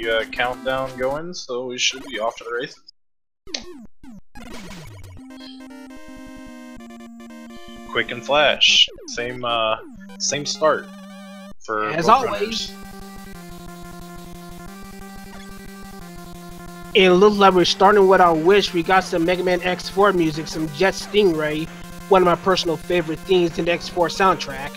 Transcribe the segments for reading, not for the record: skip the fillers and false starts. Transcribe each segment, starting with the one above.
the countdown going, so we should be off to the races. Quick and Flash, same start for as both always. runners. It looks like we're starting with our wish. We got some Mega Man X4 music, some Jet Stingray, one of my personal favorite themes in the X4 soundtrack.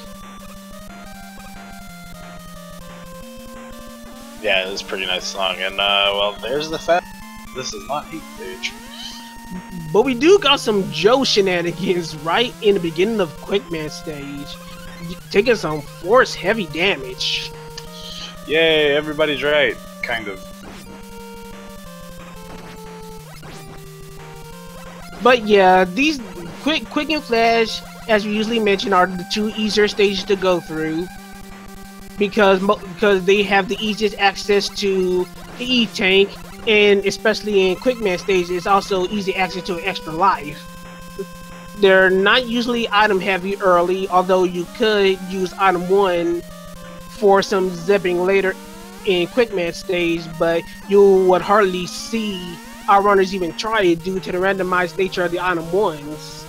Yeah, it's a pretty nice song, and well, there's the fact this is not Heat Stage. But we do got some Joe shenanigans right in the beginning of Quickman stage, taking some force heavy damage. Yay, everybody's right, kind of. But yeah, these quick and Flash, as we usually mention, are the two easier stages to go through because they have the easiest access to the E-Tank, and especially in Quickman stage, it's also easy access to an extra life. They're not usually item heavy early, although you could use item 1 for some zipping later in Quickman stage, but you would hardly see our runners even try it due to the randomized nature of the item 1s.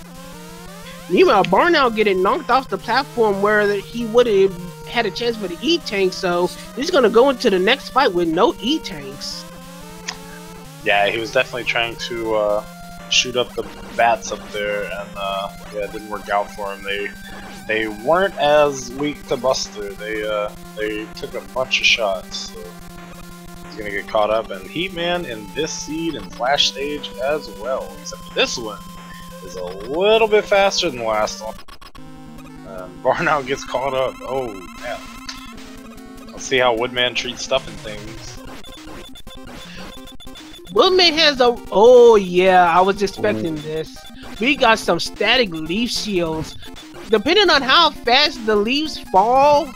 Meanwhile, barnowl getting knocked off the platform where he would have had a chance for the E-Tank, so he's gonna go into the next fight with no E-Tanks. Yeah, he was definitely trying to shoot up the bats up there, and yeah, it didn't work out for him. They weren't as weak to Buster. They took a bunch of shots. So he's gonna get caught up, and Heatman in this seed and Flash stage as well. Except this one is a little bit faster than the last one. Barnowl gets caught up. Oh man! Let's see how Woodman treats Stuffnthings. Woodman has a... Oh yeah, I was expecting this. We got some static leaf shields. Depending on how fast the leaves fall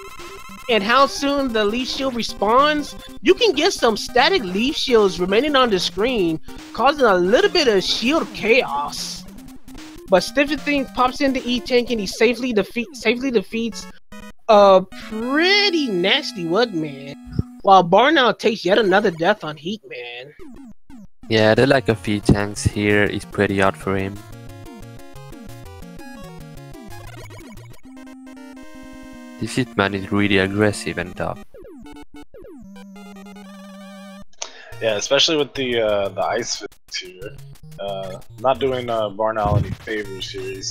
and how soon the leaf shield respawns, you can get some static leaf shields remaining on the screen, causing a little bit of shield chaos. But Stuffnthings pops into E-Tank and he safely defeats a pretty nasty Woodman, while barnowl takes yet another death on Heatman. Yeah, the lack of E-Tanks here is pretty odd for him. This Hitman is really aggressive and tough. Yeah, especially with the ice fist here. Not doing barnowl any favors here,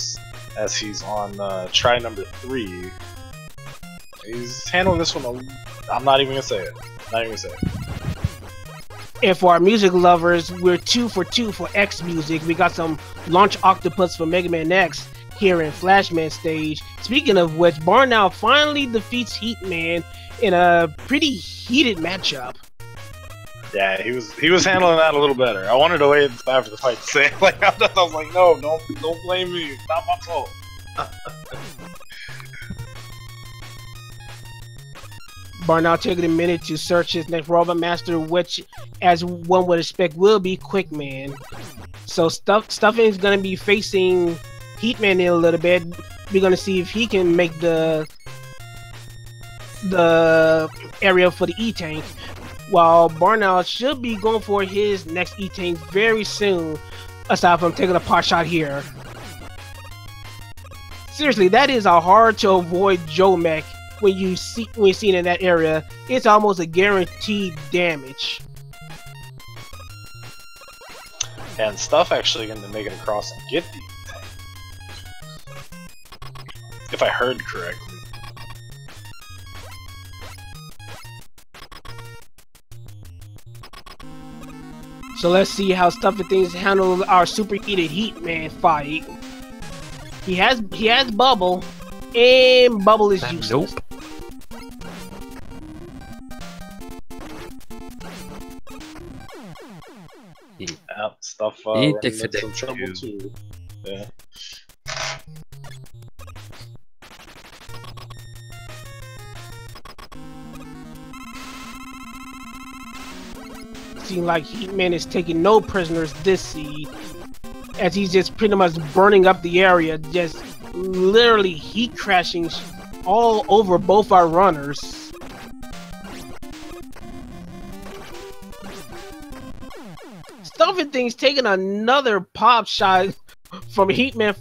as he's on try number 3. He's handling this one. I'm not even gonna say it. Not even gonna say it. And for our music lovers, we're 2 for 2 for X music. We got some Launch Octopus for Mega Man X here in Flashman stage. Speaking of which, barnowl finally defeats Heatman in a pretty heated matchup. Yeah, he was handling that a little better. I wanted to wait after the fight to say it. Like I was like, no, don't blame me. It's not my fault. Barnowl taking a minute to search his next Robot Master, which, as one would expect, will be Quickman. So Stuffing is gonna be facing Heatman in a little bit. We're gonna see if he can make the area for the E-Tank, while barnowl should be going for his next E-Tank very soon, aside from taking a pot shot here. Seriously, that is a hard to avoid Joe Mech when you see it in that area. It's almost a guaranteed damage. And Stuff actually going to make it across and get the E-Tank, if I heard correctly. So let's see how Stuffnthings handle our superheated Heatman fight. He has Bubble, and Bubble is useless. Nope. Yeah, Stuff He running takes into it some trouble too. too. Yeah. Seems like Heatman is taking no prisoners this seed, as he's just pretty much burning up the area, just literally heat crashing all over both our runners. Stuffnthings taking another pop shot from Heatman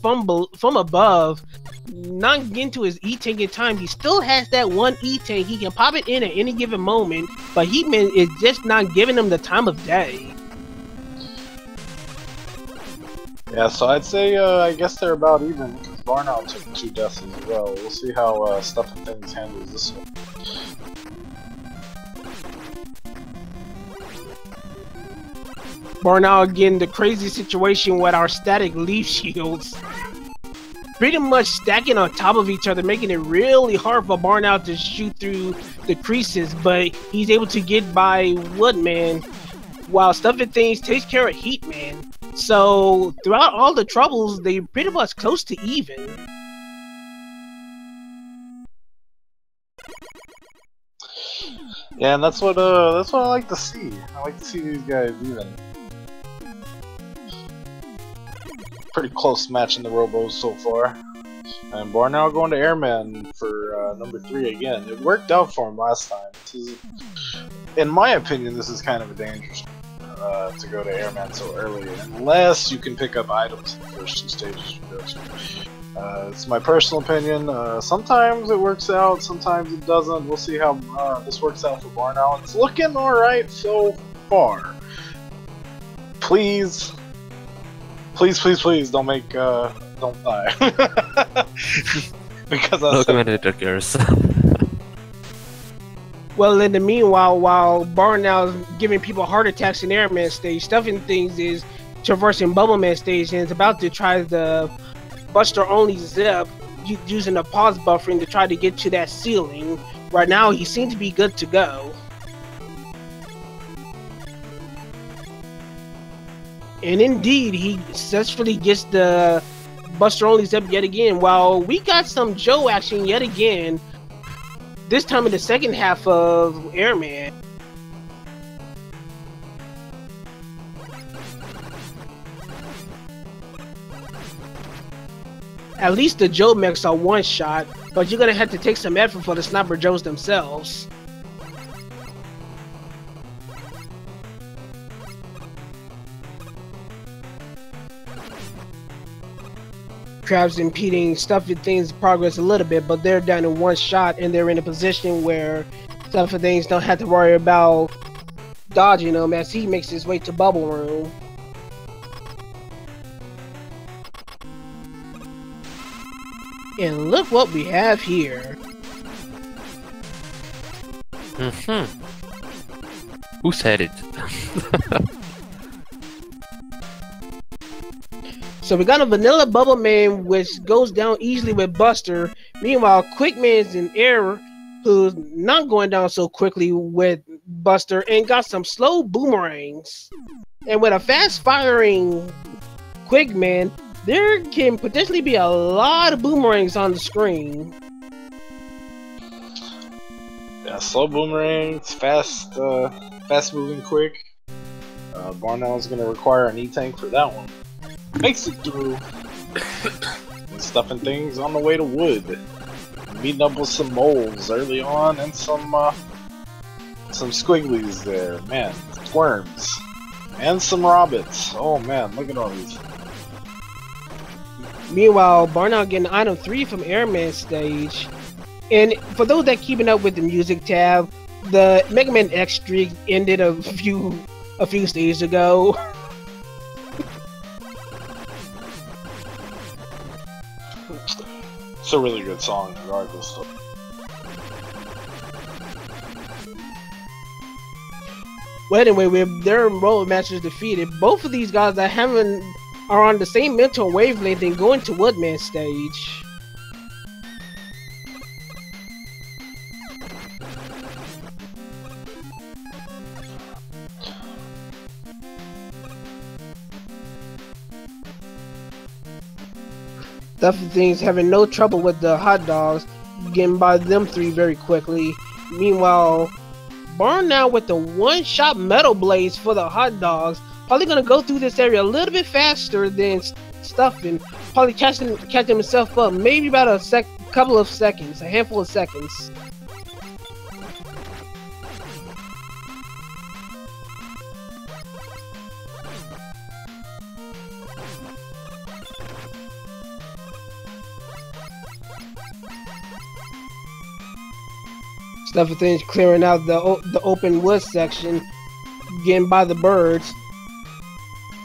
from above. Not getting to his E-Tank in time. He still has that one E-Tank. He can pop it in at any given moment, but Heatman is just not giving him the time of day. Yeah, so I'd say, I guess they're about even, because barnowl took 2 deaths as well. We'll see how Stuffnthings handles this one. barnowl again, the crazy situation with our static leaf shields. Pretty much stacking on top of each other, making it really hard for barnowl to shoot through the creases, but he's able to get by Woodman, while Stuffnthings takes care of Heatman. So throughout all the troubles, they're pretty much close to even. Yeah, and that's what I like to see. I like to see these guys even. Pretty close match in the Robos so far. And barnowl going to Airman for number 3 again. It worked out for him last time. In my opinion, this is kind of a dangerous to go to Airman so early, unless you can pick up items in the first 2 stages you go to. It's my personal opinion. Sometimes it works out, sometimes it doesn't. We'll see how this works out for barnowl. It's looking alright so far. Please, please, please, please don't make don't die. Because I Documented curse. Well, in the meanwhile, while barnowl is giving people heart attacks in Airman stage, Stuffnthings is traversing Bubbleman stage and is about to try the Buster only zip using the pause buffering to try to get to that ceiling. Right now, he seems to be good to go. And indeed, he successfully gets the Buster only zip yet again. While we got some Joe action yet again, this time in the second half of Airman. At least the Joe mechs are one shot, but you're gonna have to take some effort for the Sniper Joes themselves. Crab's impeding Stuffnthings' progress a little bit, but they're down in one shot and they're in a position where Stuffnthings don't have to worry about dodging them as he makes his way to Bubble Room. And look what we have here. Who said it? So we got a vanilla Bubble Man which goes down easily with Buster. Meanwhile, Quickman's in air who's not going down so quickly with Buster and got some slow boomerangs. And with a fast firing Quickman, there can potentially be a lot of boomerangs on the screen. Yeah, slow boomerangs, fast moving quick. barnowl is going to require an E-Tank for that one. Makes it through. And Stuffnthings on the way to wood. Meeting up with some moles early on and some squigglies there. Man, worms. And some rabbits. Oh man, look at all these. Meanwhile, barnowl getting item 3 from Airman stage. And for those that keeping up with the music tab, the Mega Man X streak ended a few stages ago. It's a really good song, regardless. Well, anyway, with their roller matches defeated, both of these guys are on the same mental wavelength and going to Woodman stage. Stuffnthings having no trouble with the hot dogs, getting by them 3 very quickly. Meanwhile, barnowl with the one-shot metal blades for the hot dogs, probably gonna go through this area a little bit faster than Stuffin. Probably catching himself up, maybe about a handful of seconds. Stuffnthings clearing out the open wood section, getting by the birds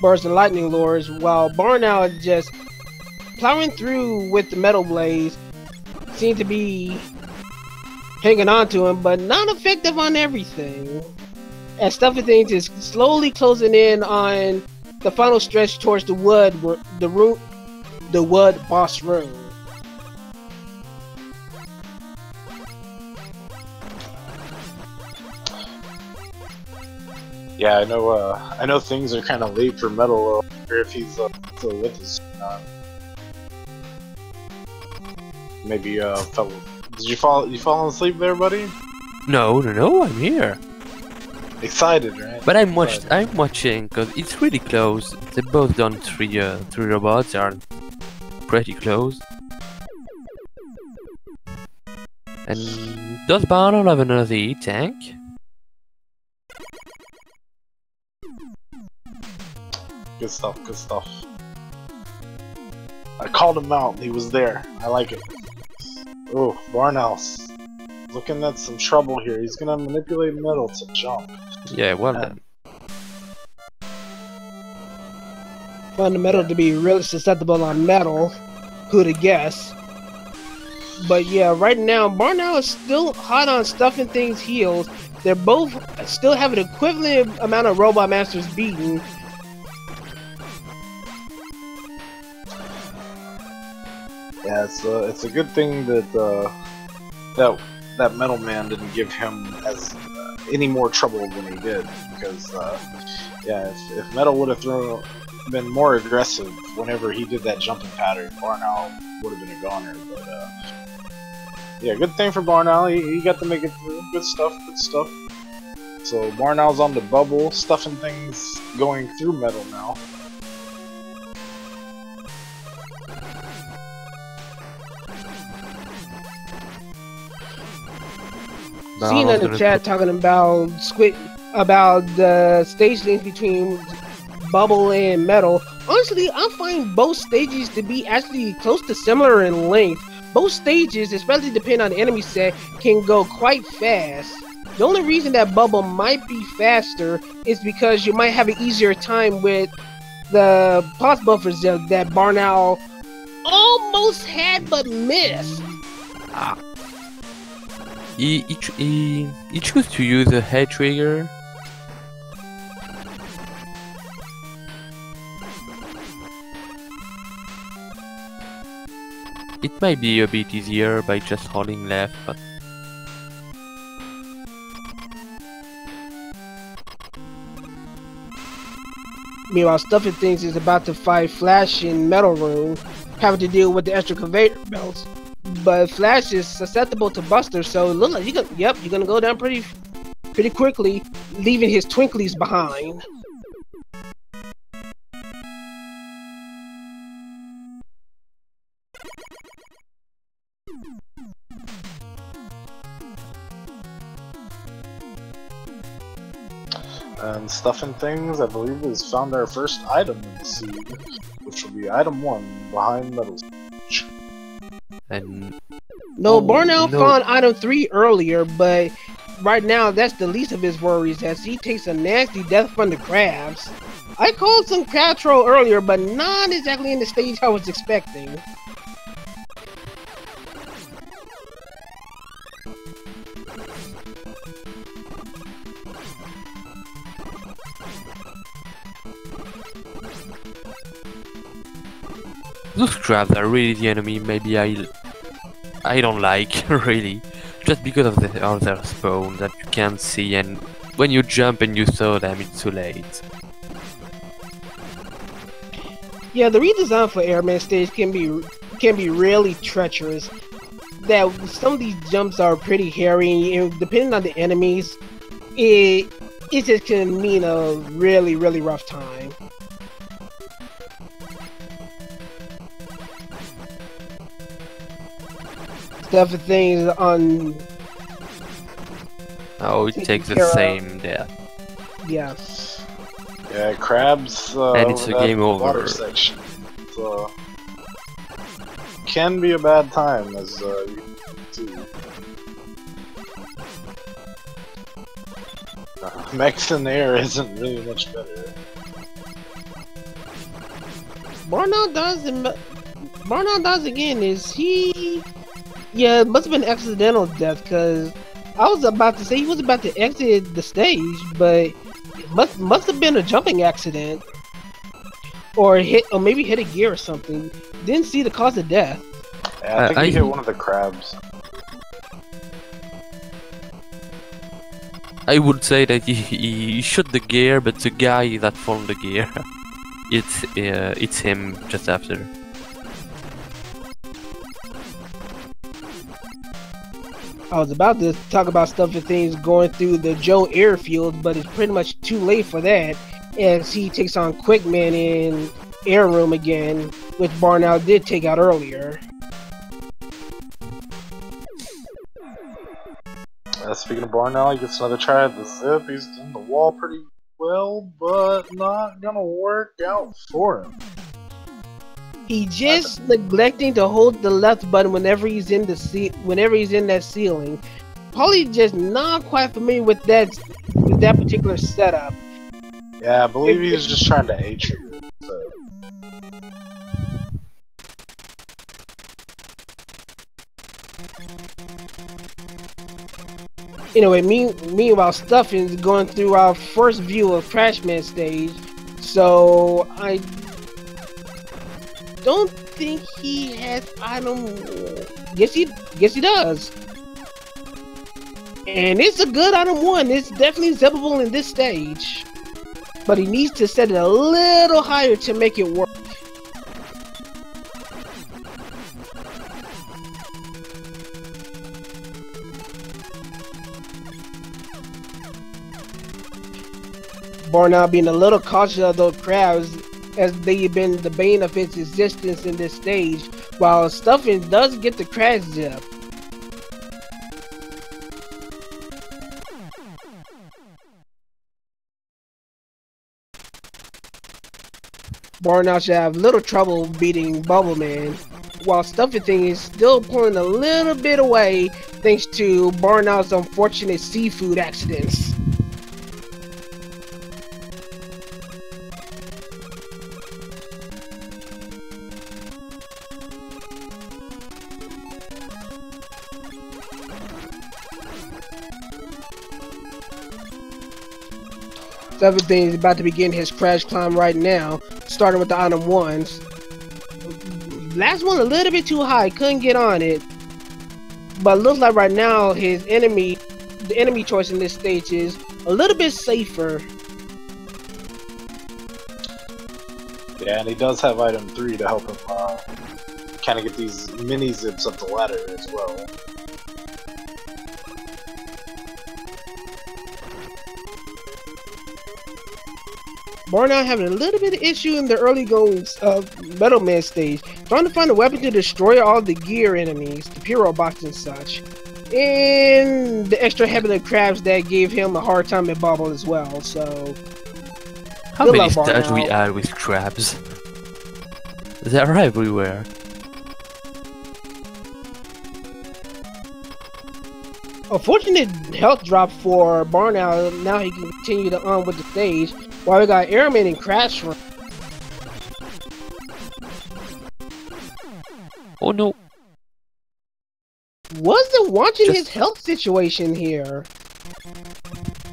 and lightning lures, while barnowl is just plowing through with the metal blades. Seem to be hanging on to him, but not effective on everything. As Stuffnthings is slowly closing in on the final stretch towards the wood boss room. Yeah, I know things are kind of late for Metal. Or if he's still with us. Maybe fell. Did you fall asleep there, buddy? No, I'm here. Excited, right? But I'm watching because it's really close. They both done three robots are pretty close. And does Barnowl have another E-tank? Good stuff, good stuff. I called him out, he was there. I like it. Oh, Barnow's looking at some trouble here. He's gonna manipulate Metal to jump. Yeah, well then. Found the Metal to be really susceptible on Metal. Who'd have guessed? But yeah, right now, Barnowl is still hot on Stuffnthings' heels. They're both still have an equivalent amount of Robot Masters beaten. Yeah, it's a good thing that that Metal Man didn't give him as any more trouble than he did, because yeah, if Metal would have been more aggressive whenever he did that jumping pattern, Barnowl would have been a goner. But yeah, good thing for Barnowl, he got to make it through. Good stuff, good stuff. So Barnow's on the bubble, Stuffnthings going through Metal now. Seen in the chat talking about the stage links between Bubble and Metal. Honestly, I find both stages to be actually close to similar in length. Both stages, especially depending on the enemy set, can go quite fast. The only reason that Bubble might be faster is because you might have an easier time with the pulse buffers that Barnowl almost had but missed. He chose to use a head trigger. It might be a bit easier by just holding left, but meanwhile, Stuffnthings is about to fight Flash in Metal Room, having to deal with the extra conveyor belts. But Flash is susceptible to Buster, so it looks like you're gonna go down pretty quickly, leaving his Twinklies behind. And Stuffnthings, I believe, has found our first item in the seed, which will be item 1 behind Metal Stage. and No, Barnowl found item 3 earlier, but right now that's the least of his worries as he takes a nasty death from the crabs. I called some crab troll earlier, but not exactly in the stage I was expecting. those crabs are really the enemy. Maybe I don't like really, just because of the other spawn that you can't see, and when you jump and you saw them, it's too late. Yeah, the redesign for Airman stage can be really treacherous. That some of these jumps are pretty hairy, and depending on the enemies, it just can mean a really rough time. Stuffnthings on. Oh, it takes the same death. Yeah. Yeah, crabs. And it's a game over. Water section. So, can be a bad time, as you can see. Mechs in the air isn't really much better. Barnowl does again. Is he? Yeah, it must have been accidental death, because I was about to say he was about to exit the stage, but it must have been a jumping accident, or maybe hit a gear or something. Didn't see the cause of death. Yeah, I think he hit one of the crabs. I would say that he shot the gear, but the guy that formed the gear, it's him just after. I was about to talk about Stuffnthings going through the Joe airfield, but it's pretty much too late for that, as he takes on Quickman in Air Room again, which Barnowl did take out earlier. Speaking of Barnowl, he gets another try at the zip. He's in the wall pretty well, but not gonna work out for him. He just neglecting to hold the left button whenever he's in that ceiling. Probably just not quite familiar with that particular setup. Yeah, I believe he was just trying to A-trigger. So. Anyway, meanwhile, Stuffnthings going through our first view of Crashman stage, so I don't think he has item. Guess he does, and it's a good item 1. It's definitely zippable in this stage, but he needs to set it a little higher to make it work. Barnowl being a little cautious of those crabs, as they've been the bane of its existence in this stage, while Stuffnthings does get the crash zip. Barnowl should have little trouble beating Bubble Man, while Stuffnthings is still pulling a little bit away thanks to Barnowl's unfortunate seafood accidents. Stuffnthings is about to begin his crash climb right now, starting with the item 1s. Last one a little bit too high, couldn't get on it. But it looks like right now the enemy choice in this stage is a little bit safer. Yeah, and he does have item 3 to help him kind of get these mini zips up the ladder as well. Barnowl having a little bit of issue in the early goings of Metal Man stage, trying to find a weapon to destroy all the gear enemies, the Pyro box and such, and the extra habit crabs that gave him a hard time at Bubble as well. So, how many stats we add with crabs? They're everywhere. A fortunate health drop for Barnowl. Now he can continue to on with the stage. While we got Airman and Crash Run. Oh no. Wasn't watching his health situation here.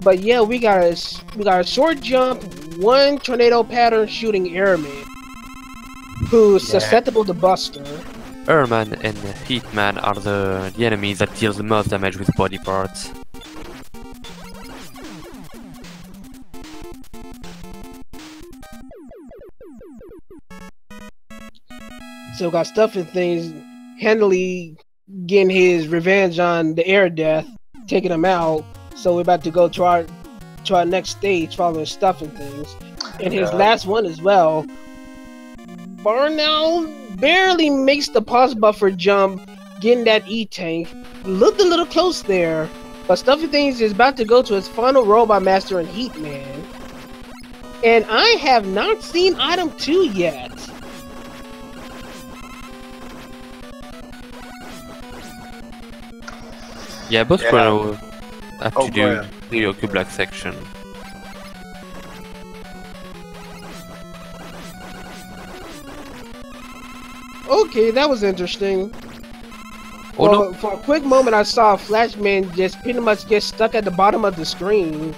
But yeah, we got a short jump, 1 tornado pattern shooting Airman, who's susceptible to Buster. Airman and Heatman are the enemies that deal the most damage with body parts. So we got Stuffnthings handily getting his revenge on the air death, taking him out. So we're about to go to our next stage following Stuffnthings. And his last one as well. Barnowl barely makes the pause buffer jump, getting that E-tank. Looked a little close there. But Stuffnthings is about to go to his final Robot Master and Heatman. And I have not seen item 2 yet. Yeah, both Yeah. will have Oh, to go do ahead. the Yoku Black section. Okay, that was interesting. Oh Well, no! for a quick moment, I saw Flashman just pretty much get stuck at the bottom of the screen.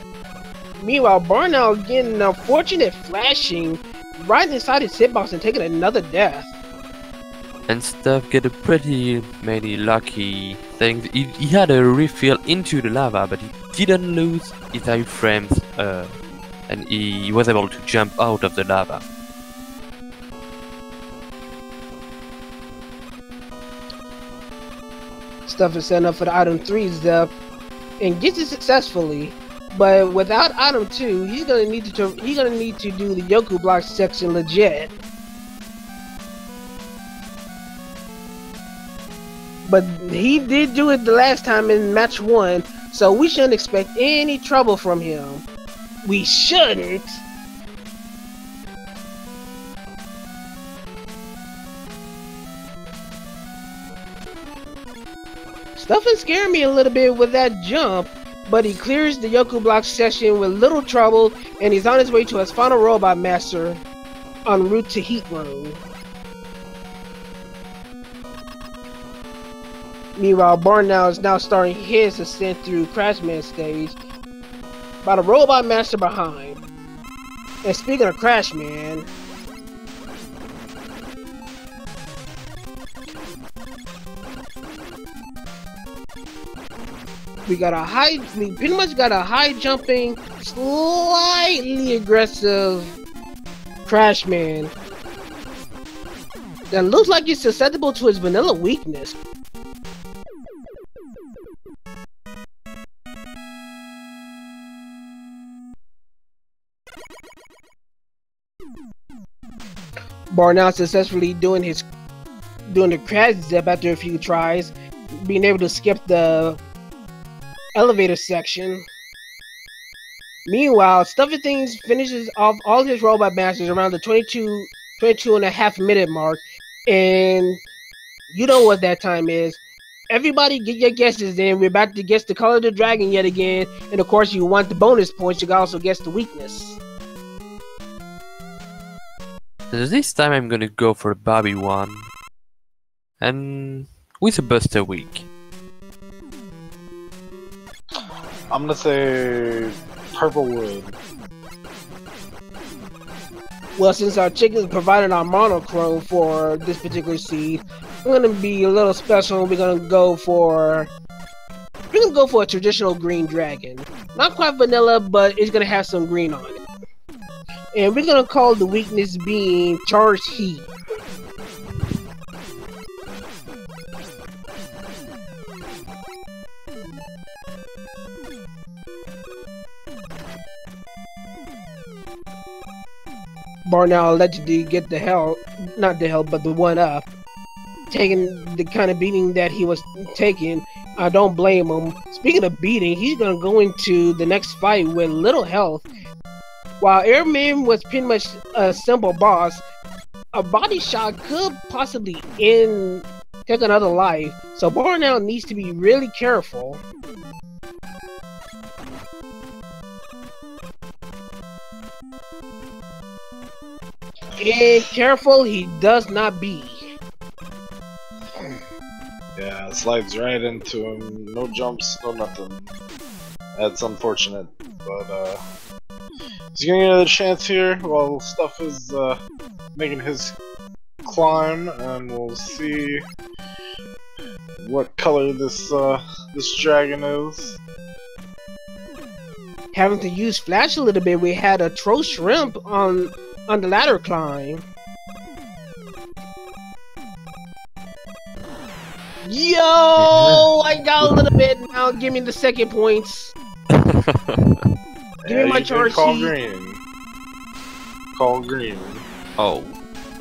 Meanwhile, barnowl getting an unfortunate flashing right inside his hitbox and taking another death. And Stuff get a pretty many lucky things. He had a refill into the lava, but he didn't lose his iframes, and he was able to jump out of the lava. Stuff is setting up for the item 3 Zep and gets it successfully. But without item 2, he's gonna need to do the Yoku block section legit. But he did do it the last time in match 1, so we shouldn't expect any trouble from him. We shouldn't. Stuffing scared me a little bit with that jump, but he clears the Yoku block section with little trouble, and he's on his way to his final Robot Master en route to Heat Room. Meanwhile, barnowl is now starting his ascent through Crashman stage, by the Robot Master behind. And speaking of Crashman, we pretty much got a high jumping, slightly aggressive Crashman that looks like he's susceptible to his vanilla weakness. Barnowl successfully doing the crash zip after a few tries, being able to skip the elevator section. Meanwhile, Stuffnthings finishes off all his Robot Masters around the 22 and a half minute mark, and you know what that time is. Everybody get your guesses in. We're about to guess the color of the dragon yet again, and of course you want the bonus points, you can also guess the weakness. This time I'm gonna go for a Bobby one, and with a Buster Weak. I'm gonna say purple wood. Well, since our chickens provided our monochrome for this particular seed, I'm gonna be a little special. We're gonna go for a traditional green dragon. Not quite vanilla, but it's gonna have some green on it. And we're gonna call the weakness being charged heat. Barnowl allegedly get the hell, not the hell, but the one up. Taking the kind of beating that he was taking, I don't blame him. Speaking of beating, he's gonna go into the next fight with little health. While Airman was pretty much a simple boss, a body shot could possibly take another life, so Barnowl needs to be really careful. And careful he does not be. Yeah, slides right into him. No jumps, no nothing. That's unfortunate, but he's gonna get another chance here while Stuff is making his climb, and we'll see what color this dragon is. Having to use Flash a little bit, we had a Troll Shrimp on the ladder climb. Yo! I got a little bit now. Give me the second points. Give me my charge call sheet. green. Call green. Oh,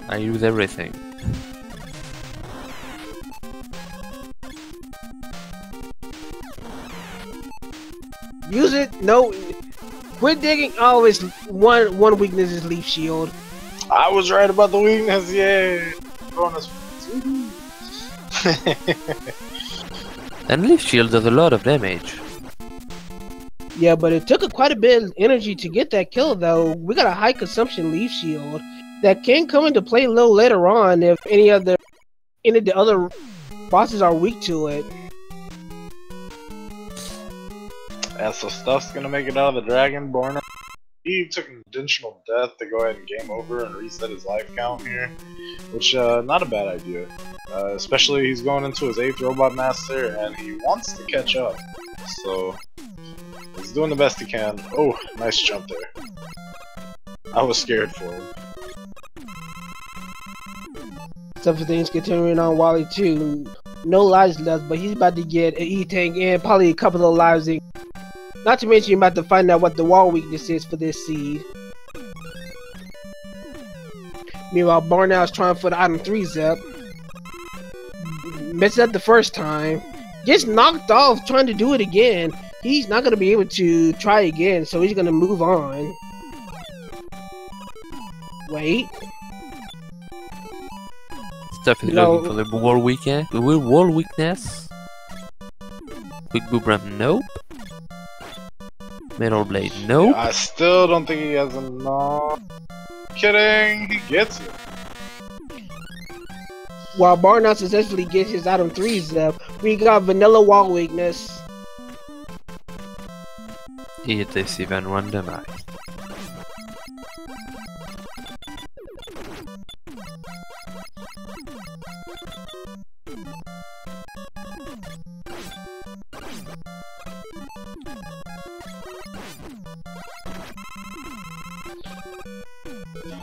I use everything. Use it. No. Quit digging. Oh, it's one weakness is leaf shield. I was right about the weakness, yay! Bonus. And leaf shield does a lot of damage. Yeah, but it took quite a bit of energy to get that kill, though. We got a high consumption leaf shield that can come into play a little later on if any of the other bosses are weak to it. Yeah, so Stuff's gonna make it out of the Dragonborn. He took an intentional death to go ahead and game over and reset his life count here, which not a bad idea. Especially he's going into his 8th Robot Master and he wants to catch up. So he's doing the best he can. Oh, nice jump there. I was scared for him. Stuffnthings continuing on Wally too. No lives left, but he's about to get an E-Tank and probably a couple of lives in. Not to mention, you're about to find out what the wall weakness is for this seed. Meanwhile, Barnow's trying for the item 3s up. Messed up the first time. Gets knocked off trying to do it again. He's not going to be able to try again, so he's going to move on. Wait. Stuff is looking for the wall weakness. The wall weakness. Quick boomerang, nope. Metal blade, nope. I still don't think he has enough. Kidding, he gets it. While Barnowl successfully gets his item 3s up, we got vanilla wall weakness. It is even randomized.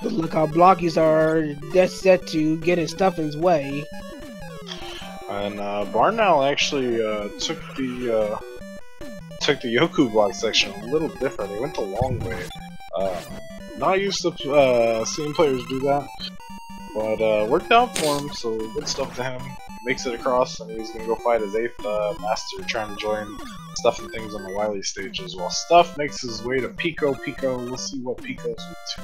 But look how blockies are dead set to get in Stuffing's way. And Barnowl actually took the Yoku block section a little different. He went the long way. Not used to seeing players do that, but worked out for him. So good stuff to him. Makes it across, and he's gonna go fight his 8th master, trying to join Stuffnthings on the Wily stages. While Stuff makes his way to Pico. We'll see what Pico's weak to.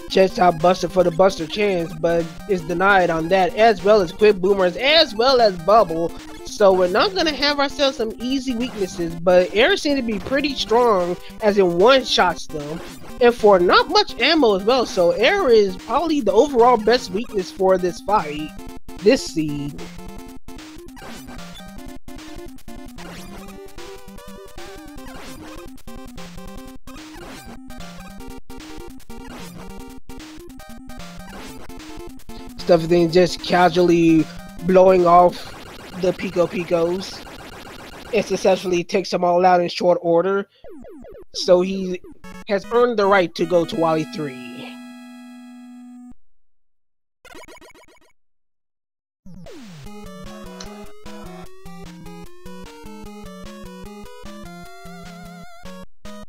Chest out Buster for the Buster chance, but is denied on that, as well as quick boomers, as well as bubble. So we're not gonna have ourselves some easy weaknesses, but air seems to be pretty strong, as in one-shots them, and for not much ammo as well. So air is probably the overall best weakness for this fight, this seed. Stuffnthings just casually blowing off the Picos and successfully takes them all out in short order. So he has earned the right to go to Wally 3.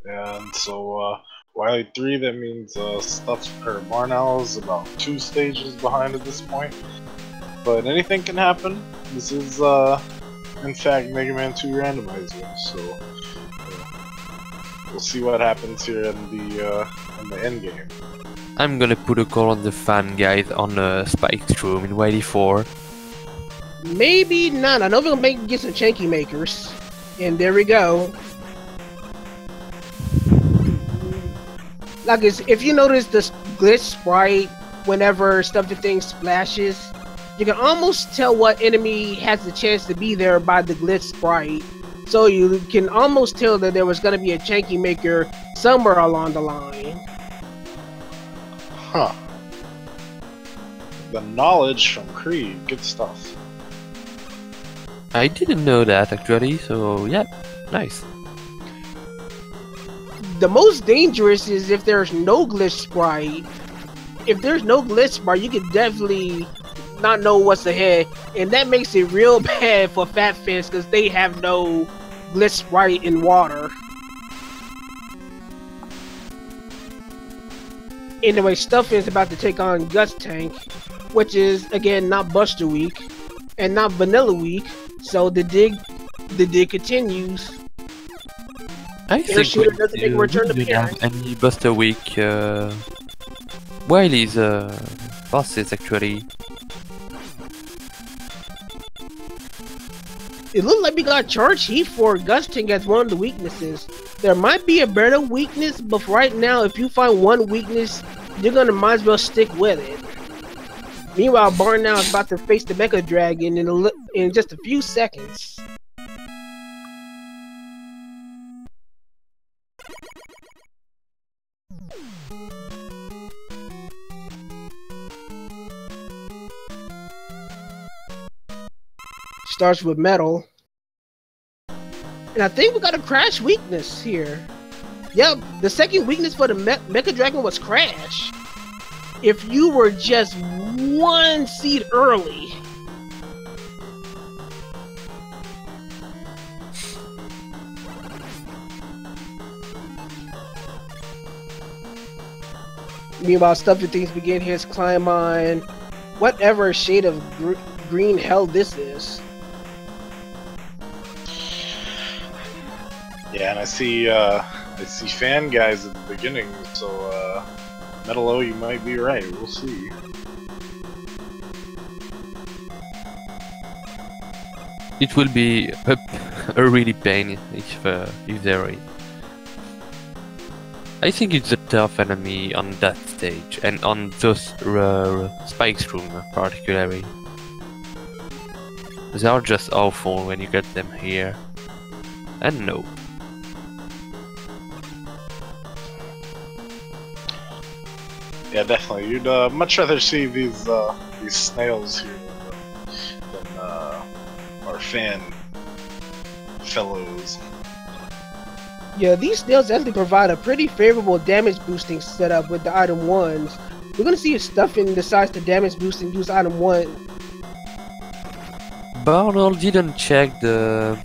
And so Wily 3, that means Stuff or Barnowl's about 2 stages behind at this point. But anything can happen. This is in fact Mega Man 2 Randomizer, so we'll see what happens here in the end game. I'm gonna put a call on the fan guys on Spike's room in Wily 4. Maybe not. I know we're gonna get some Chanky Makers. And there we go. Like, if you notice the glitch sprite whenever Stuffnthings splashes, you can almost tell what enemy has the chance to be there by the glitch sprite. So you can almost tell that there was going to be a Chanky Maker somewhere along the line. Huh. The knowledge from Creed. Good stuff. I didn't know that actually, so yeah, nice. The most dangerous is if there's no glitch sprite. If there's no glitch sprite, you can definitely not know what's ahead, and that makes it real bad for Fat Fence because they have no glitch sprite in water. Anyway, Stuff is about to take on Guts Tank. which is again not Buster Week and not Vanilla Week. So the dig continues. I Air think Shooter doesn't make a return we didn't appearance. have any Buster Week Wiley's bosses actually. It looks like we got Charge Heat for Gusting as one of the weaknesses. There might be a better weakness, but right now, if you find one weakness, you're gonna might as well stick with it. Meanwhile, Barnowl is about to face the Mecha Dragon in just a few seconds. Starts with Metal. And I think we got a Crash weakness here. Yep, the second weakness for the Mecha Dragon was Crash. If you were just one seed early. Meanwhile, Stuffnthings begin his climb on whatever shade of green hell this is. Yeah, and I see fan guys at the beginning, so Metal O, you might be right. We'll see. It will be a really pain if they're in. I think it's a tough enemy on that stage and on those spikes room particularly. They are just awful when you get them here. And no. Yeah, definitely. You'd much rather see these snails here than our fan fellows. Yeah, these snails actually provide a pretty favorable damage boosting setup with the item 1s. We're gonna see if Stuffing decides to damage boost and use item 1. Barnowl didn't check the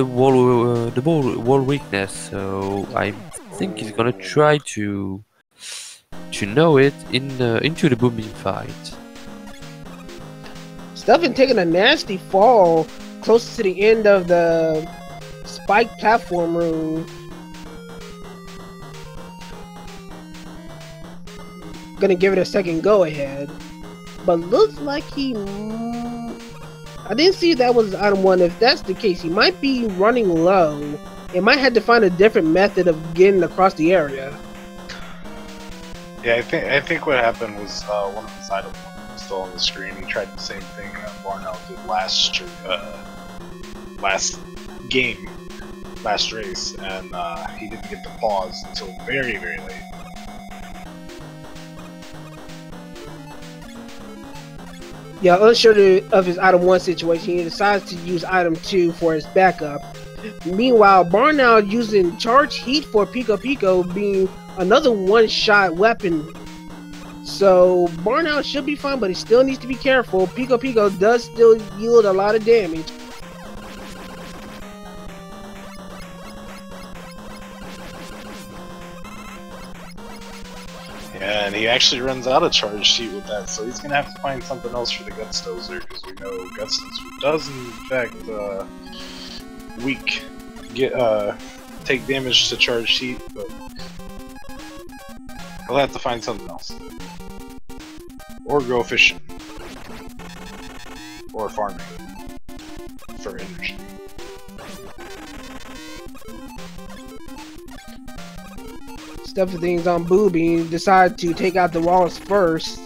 wall weakness, so I think he's gonna try to know it into the booming fight. Stuffing taking a nasty fall close to the end of the spike platform room. Gonna give it a second go ahead, but looks like he. I didn't see that was item 1. If that's the case, he might be running low. It might have to find a different method of getting across the area. Yeah, I think what happened was one of his items was still on the screen. He tried the same thing Barnowl did last game, last race, and he didn't get the pause until very, very late. Yeah, unsure of his item 1 situation, he decides to use item 2 for his backup. Meanwhile, Barnowl using Charge Heat for Pico Pico being another one-shot weapon. So Barnowl should be fine, but he still needs to be careful. Pico Pico does still yield a lot of damage. Yeah, and he actually runs out of charge sheet with that, so he's gonna have to find something else for the Gutstozer, because we know Gutstozer does in fact take damage to charge sheet, but he'll have to find something else. Or go fishing. Or farming. For energy. Stuffnthings on Booby decide to take out the walls first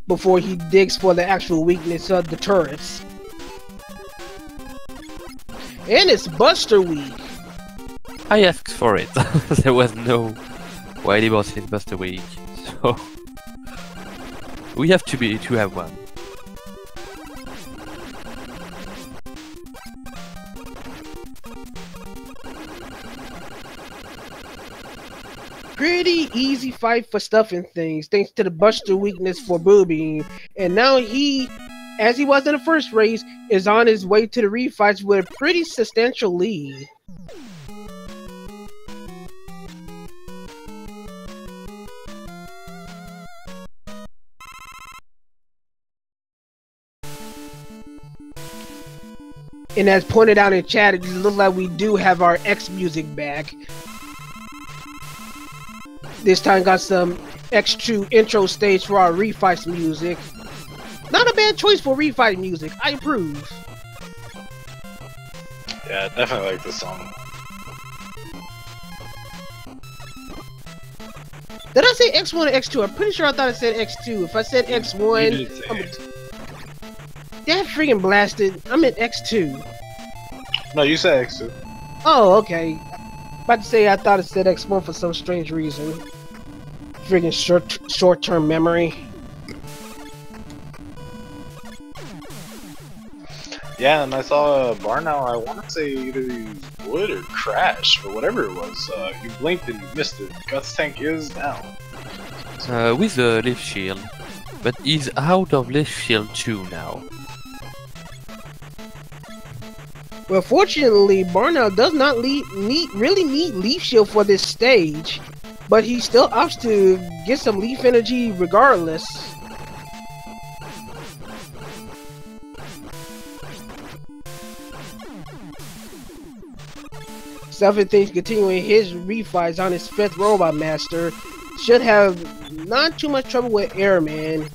before he digs for the actual weakness of the turrets. And it's Buster Week. I asked for it. There was no Wily boss in Buster Week, so we have to have one. Pretty easy fight for Stuffnthings, thanks to the Buster weakness for Booby. And now he, as he was in the first race, is on his way to the refights with a pretty substantial lead. And as pointed out in chat, it looks like we do have our X music back. This time got some X2 intro stage for our refights music. Not a bad choice for refight music. I approve. Yeah, definitely like this song. Did I say X1 or X2? I'm pretty sure I thought I said X2. If I said X1, You did say that freaking blasted. I'm at X2. No, you said X2. Oh, okay. About to say I thought it said X1 for some strange reason. Freaking short-term memory. Yeah, and I saw barnowl. I want to say either used wood or crash, but whatever it was, you blinked and you missed it. Guts tank is down. With the lift shield, but he's out of lift shield 2 now. Well, fortunately, barnowl does not really need leaf shield for this stage, but he still opts to get some leaf energy regardless. Stuffnthings continuing his refights on his 5th Robot Master should have not too much trouble with Airman.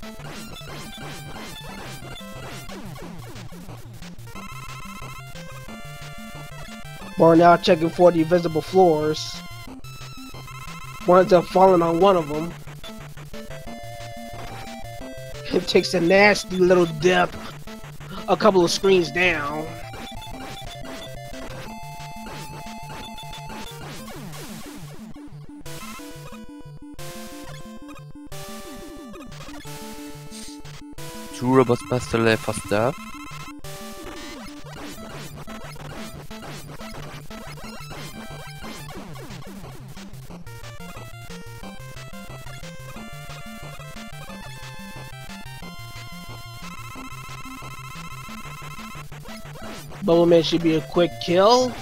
Barnowl checking for the invisible floors. Winds up falling on one of them. It takes a nasty little dip a couple of screens down. Two robots master left for stuff. Bubbleman should be a quick kill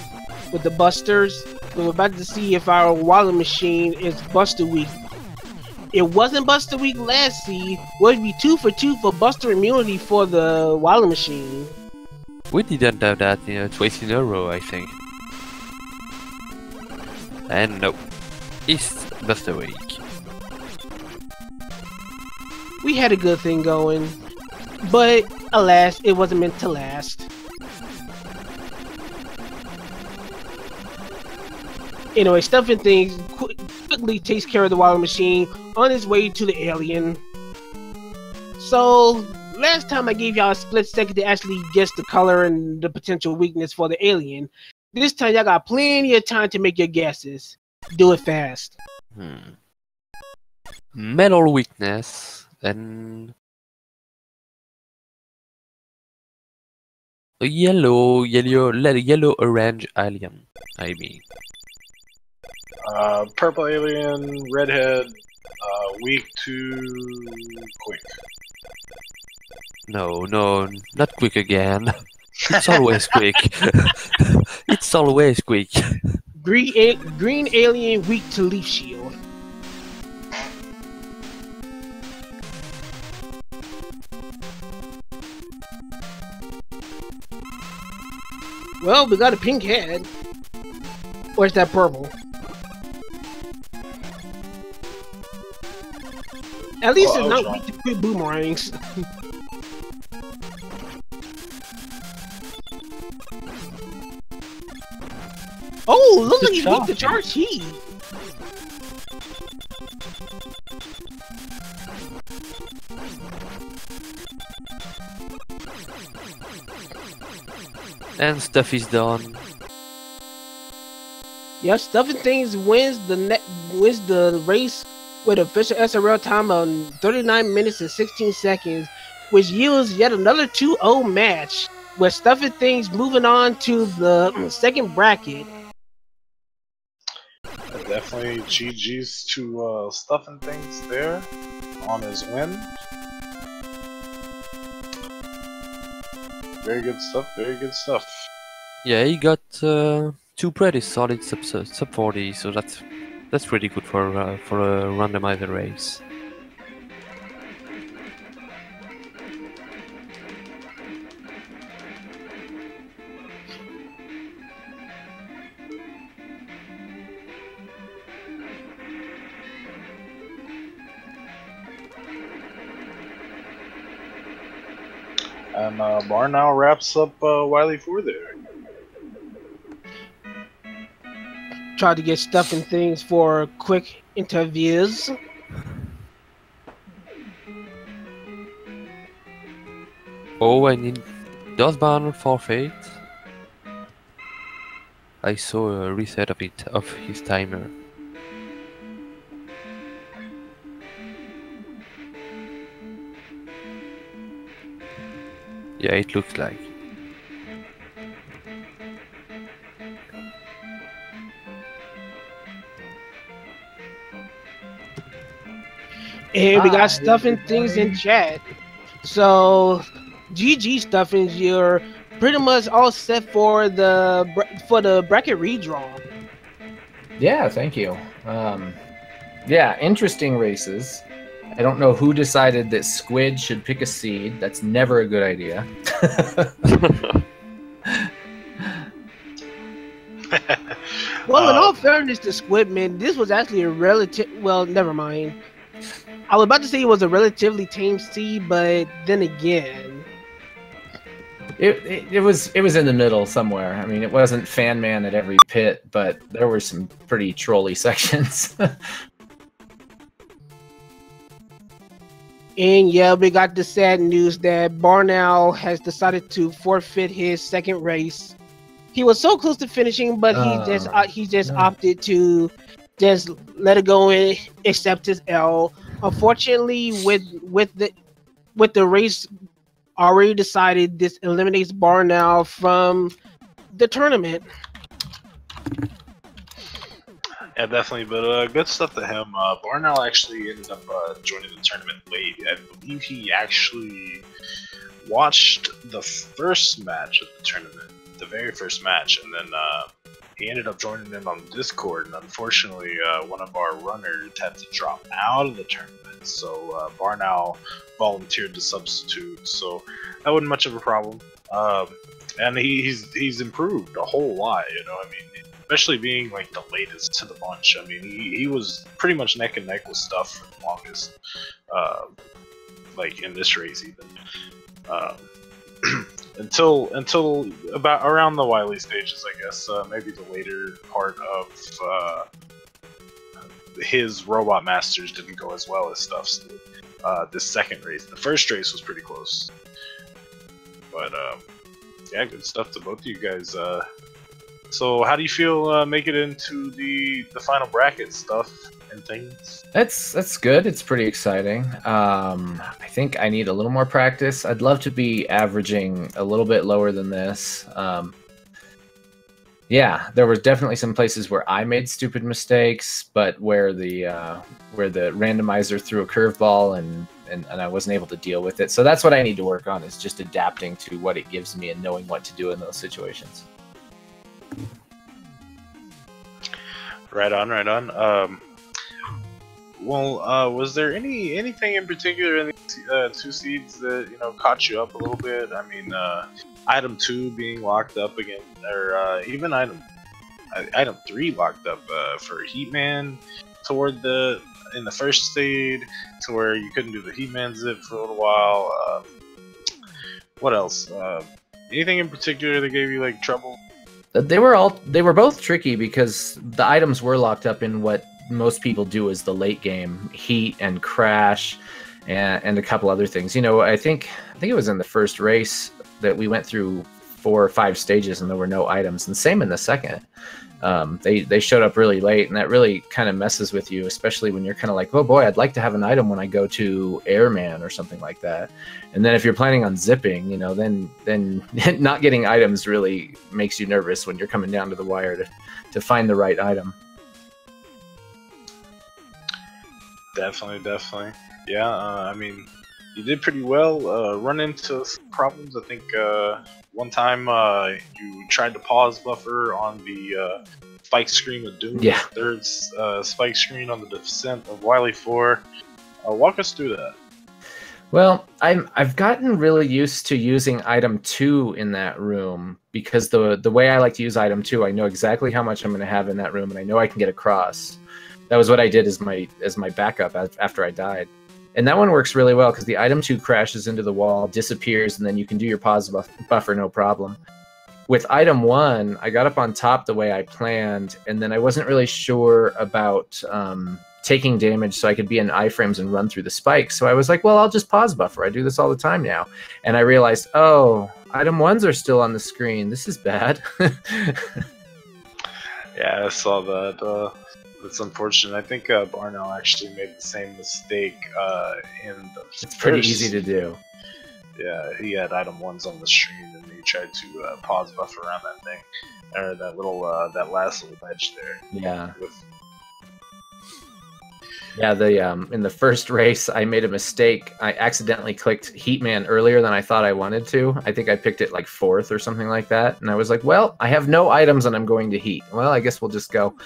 with the busters. We're about to see if our wallet machine is Buster Week. It wasn't Buster Week last seed. Would be 2 for 2 for Buster immunity for the wallet machine. We didn't have that, twice in a row, I think. And no, it's Buster Week. We had a good thing going, but alas, it wasn't meant to last. Anyway, Stuffnthings quickly takes care of the wallet machine on his way to the alien. So, last time I gave y'all a split second to actually guess the color and the potential weakness for the alien. This time y'all got plenty of time to make your guesses. Do it fast. Metal weakness and a yellow orange alien, I mean. Purple alien, redhead, weak to quick. No, not quick again. It's always quick. It's always quick. Green alien weak to leaf shield. Well, we got a pink head. Or is that purple? At least it's not weak to quick boomerangs. Oh, look like he's weak to charge heat. And stuff is done. Yeah, Stuffnthings wins the race with official SRL time on 39 minutes and 16 seconds, which yields yet another 2-0 match, with Stuffnthings moving on to the second bracket. Definitely GG's to Stuffnthings there on his win. Very good stuff, very good stuff. Yeah, he got 2 pretty solid sub 40, so that's pretty good for a randomizer race. And barnowl wraps up Wily 4 there. Tried to get Stuffnthings for quick interviews. Oh, and in does barnowl forfeit? I saw a reset of his timer. Yeah, it looks like. And we got Stuffnthings in chat. So, GG Stuffnthings, you're pretty much all set for the bracket redraw. Yeah, thank you. Yeah, interesting races. I don't know who decided that Squid should pick a seed. That's never a good idea. Well, in all fairness to Squid, man, this was actually a relative. Well, never mind. I was about to say it was a relatively tame seed, but then again, it was in the middle somewhere. I mean, it wasn't fan man at every pit, but there were some pretty trolly sections. And yeah, we got the sad news that barnowl has decided to forfeit his second race. He was so close to finishing, but he just opted to just let it go and accept his L. Unfortunately, with the race already decided, this eliminates barnowl from the tournament. Yeah, definitely, but good stuff to him. Barnowl actually ended up joining the tournament late. I believe he actually watched the first match of the tournament, the very first match, and then he ended up joining in on Discord, and unfortunately one of our runners had to drop out of the tournament, so barnowl volunteered to substitute, so that wasn't much of a problem. And he's improved a whole lot, you know, I mean, especially being like the latest to the bunch. I mean, he was pretty much neck and neck with Stuff for the longest, like in this race even, until about around the Wily stages, I guess. Maybe the later part of his Robot Masters didn't go as well as Stuff's did. This second race, the first race was pretty close, but yeah, good stuff to both of you guys. So how do you feel making it into the final bracket stuff and things? That's good. It's pretty exciting. I think I need a little more practice. I'd love to be averaging a little bit lower than this. Yeah, there were definitely some places where I made stupid mistakes, but where the randomizer threw a curveball and I wasn't able to deal with it. So that's what I need to work on, is just adapting to what it gives me and knowing what to do in those situations. Right on, right on. Well, was there anything in particular in these two seeds that, you know, caught you up a little bit? I mean, item 2 being locked up again, or even item 3 locked up for Heatman toward in the first seed, to where you couldn't do the Heatman zip for a little while. What else? Anything in particular that gave you like trouble? They were both tricky because the items were locked up in what most people do is the late game heat and crash and a couple other things. You know, I think it was in the first race that we went through 4 or 5 stages and there were no items, and same in the second. They showed up really late, and that really kind of messes with you, especially when you're kind of like, oh boy, I'd like to have an item when I go to Airman or something like that. And then if you're planning on zipping, you know, then not getting items really makes you nervous when you're coming down to the wire to find the right item. Definitely. Yeah, I mean, you did pretty well. Run into some problems. I think one time you tried to pause buffer on the spike screen with Doom. Yeah. There's spike screen on the descent of Wily 4. Walk us through that. Well, I've gotten really used to using item 2 in that room, because the way I like to use item 2, I know exactly how much I'm going to have in that room, and I know I can get across. That was what I did as my backup after I died. And that one works really well because the item 2 crashes into the wall, disappears, and then you can do your pause buffer no problem. With item 1, I got up on top the way I planned, and then I wasn't really sure about taking damage so I could be in iframes and run through the spikes. So I was like, well, I'll just pause buffer. I do this all the time now. And I realized, oh, item 1s are still on the screen. This is bad. Yeah, I saw that. It's unfortunate. I think Barnowl actually made the same mistake in the It's pretty easy to do. Yeah, he had item 1s on the screen, and he tried to pause buffer around that thing, or that little, that last little ledge there. Yeah. With... Yeah, in the first race, I made a mistake. I accidentally clicked Heatman earlier than I thought I wanted to. I think I picked it like 4th or something like that. And I was like, well, I have no items and I'm going to Heat. Well, I guess we'll just go.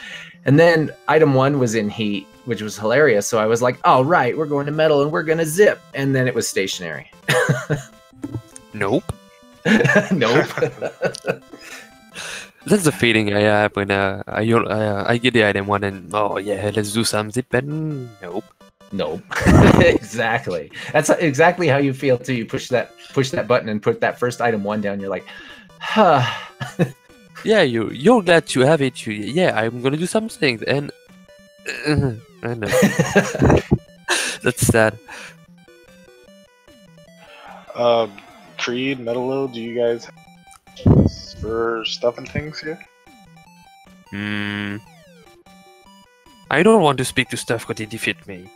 And then item 1 was in Heat, which was hilarious. So I was like, all right, we're going to Metal and we're going to Zip. And then it was stationary. Nope. Nope. That's the feeling I have when I get the item 1 and oh yeah, let's do some zip and nope. Nope. Exactly. That's exactly how you feel too. You push that button and put that first item 1 down. You're like, huh. Yeah, you're glad to have it. Yeah, I'm gonna do some things and I know. That's sad. Creed, Metalo, do you guys have for Stuffnthings here? I don't want to speak to Stuff because he defeat me.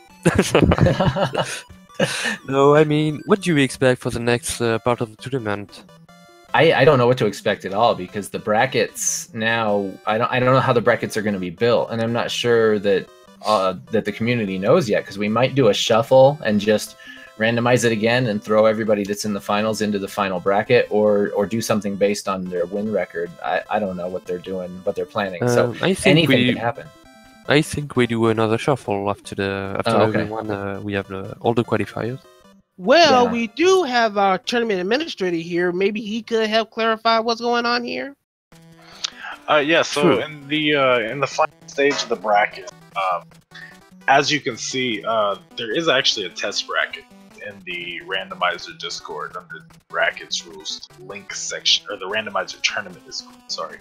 No, I mean, what do you expect for the next part of the tournament? I don't know what to expect at all because the brackets now I don't know how the brackets are going to be built, and I'm not sure that that the community knows yet because we might do a shuffle and just randomize it again and throw everybody that's in the finals into the final bracket, or do something based on their win record. I don't know what they're doing, what they're planning. So I think anything can happen. I think we do another shuffle after everyone. We have all the qualifiers. Well, we do have our tournament administrator here. Maybe he could help clarify what's going on here. Yeah. So True. in the final stage of the bracket, as you can see, there is actually a test bracket in the Randomizer Discord under the brackets rules link section, or the Randomizer tournament Discord. Sorry,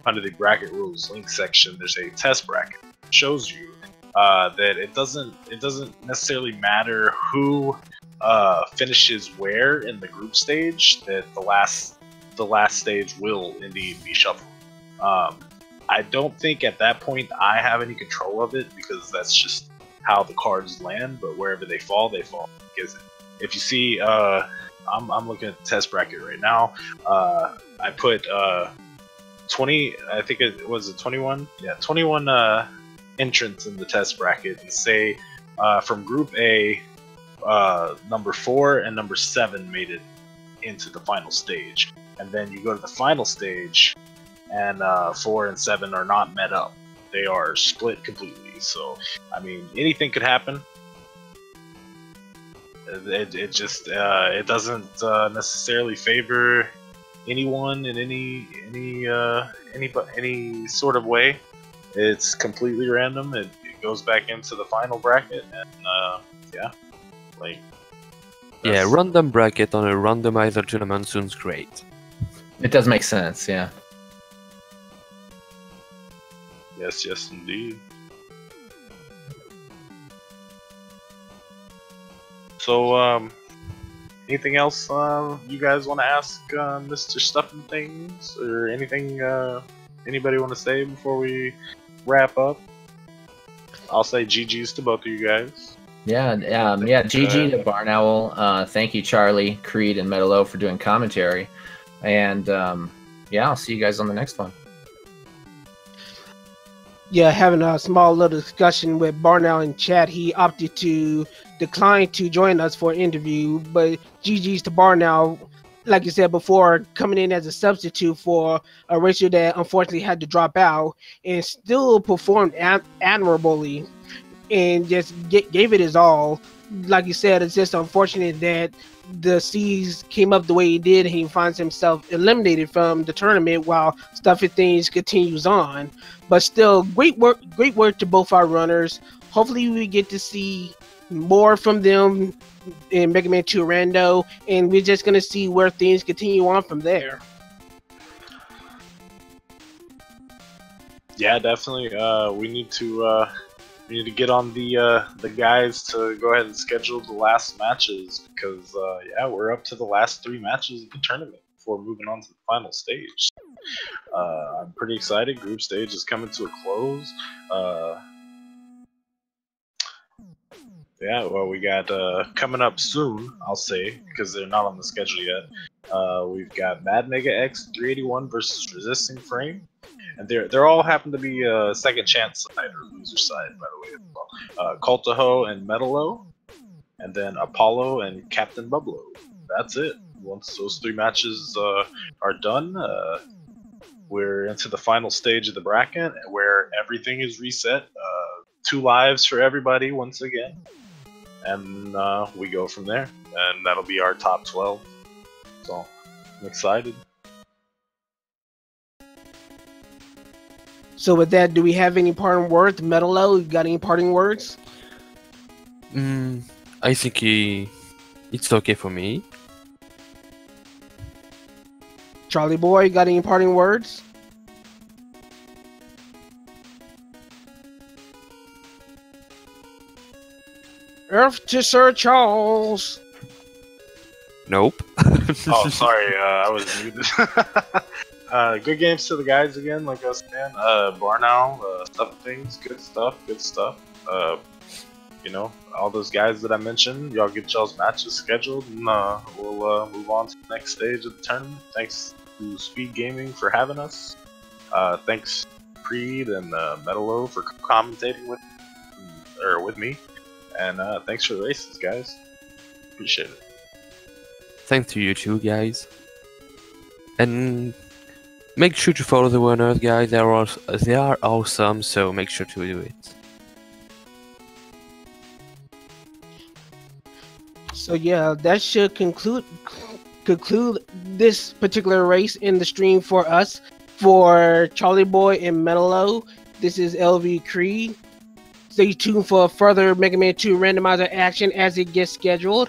under the bracket rules link section, there's a test bracket. It shows you that it doesn't necessarily matter who finishes where in the group stage. That the last stage will indeed be shuffled. I don't think at that point I have any control of it because that's just how the cards land. But wherever they fall, they fall. Because if you see, I'm looking at the test bracket right now. I put 20. I think it was 21. Yeah, 21 entrants in the test bracket, and say from Group A, number 4 and number 7 made it into the final stage, and then you go to the final stage. And 4 and 7 are not met up. They are split completely. So, I mean, anything could happen. It just it doesn't necessarily favor anyone in any sort of way. It's completely random. It goes back into the final bracket, and yeah, like random bracket on a randomizer tournament sounds great. It does make sense, yeah. Yes, indeed. So, anything else you guys want to ask Mr. Stuffnthings, or anything anybody want to say before we wrap up? I'll say GG's to both of you guys. GG to Barnowl. Thank you, Charlie, Creed, and Metalo for doing commentary. And I'll see you guys on the next one. Yeah, having a small little discussion with Barnowl in chat. He opted to decline to join us for an interview, but GG's to Barnowl, like you said before, coming in as a substitute for a racer that unfortunately had to drop out and still performed admirably and just gave it his all. Like you said, it's just unfortunate that the seas came up the way he did and he finds himself eliminated from the tournament while Stuffnthings continues on. But still, great work to both our runners. Hopefully we get to see more from them in Mega Man 2 Rando, and we're just gonna see where things continue on from there. Yeah, definitely. We need to get on the guys to go ahead and schedule the last matches because yeah, we're up to the last 3 matches of the tournament before moving on to the final stage. I'm pretty excited. Group stage is coming to a close. Yeah, well, we got coming up soon, I'll say, because they're not on the schedule yet. We've got Mad Mega X 381 versus Resisting Frame, and they're all happen to be second chance side or loser side, by the way, as well. Cultaho and Metalo, and then Apollo and Captain Bublo. That's it. Once those 3 matches are done, we're into the final stage of the bracket where everything is reset. 2 lives for everybody once again. And we go from there, and that'll be our top 12. So, I'm excited. So with that, do we have any parting words? Metalo, you got any parting words? I think it's okay for me. Charlie Boy, you got any parting words? Earth to Sir Charles. Nope. Oh, sorry, I was muted. Good games to the guys again, like I was saying. Barnowl, Stuffnthings, good stuff. You know, all those guys that I mentioned, y'all get y'all's matches scheduled, and we'll move on to the next stage of the tournament. Thanks to Speed Gaming for having us. Thanks Creed and Metalo for commentating with me. And thanks for the races, guys. Appreciate it. Thanks to you too, guys. And make sure to follow the winners, guys. They are awesome, so make sure to do it. So yeah, that should conclude this particular race in the stream for us. For Charlie Boy and Metalo, this is LV Creed. Stay tuned for further Mega Man 2 randomizer action as it gets scheduled.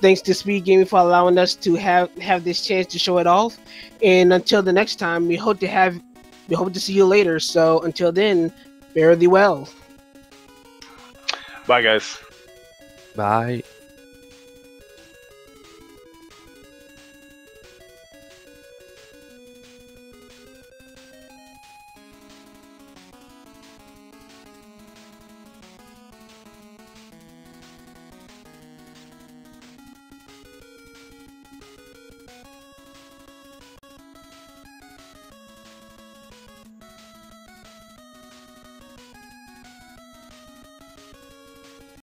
Thanks to Speed Gaming for allowing us to have this chance to show it off. And until the next time, we hope to see you later. So until then, fare thee well. Bye, guys. Bye.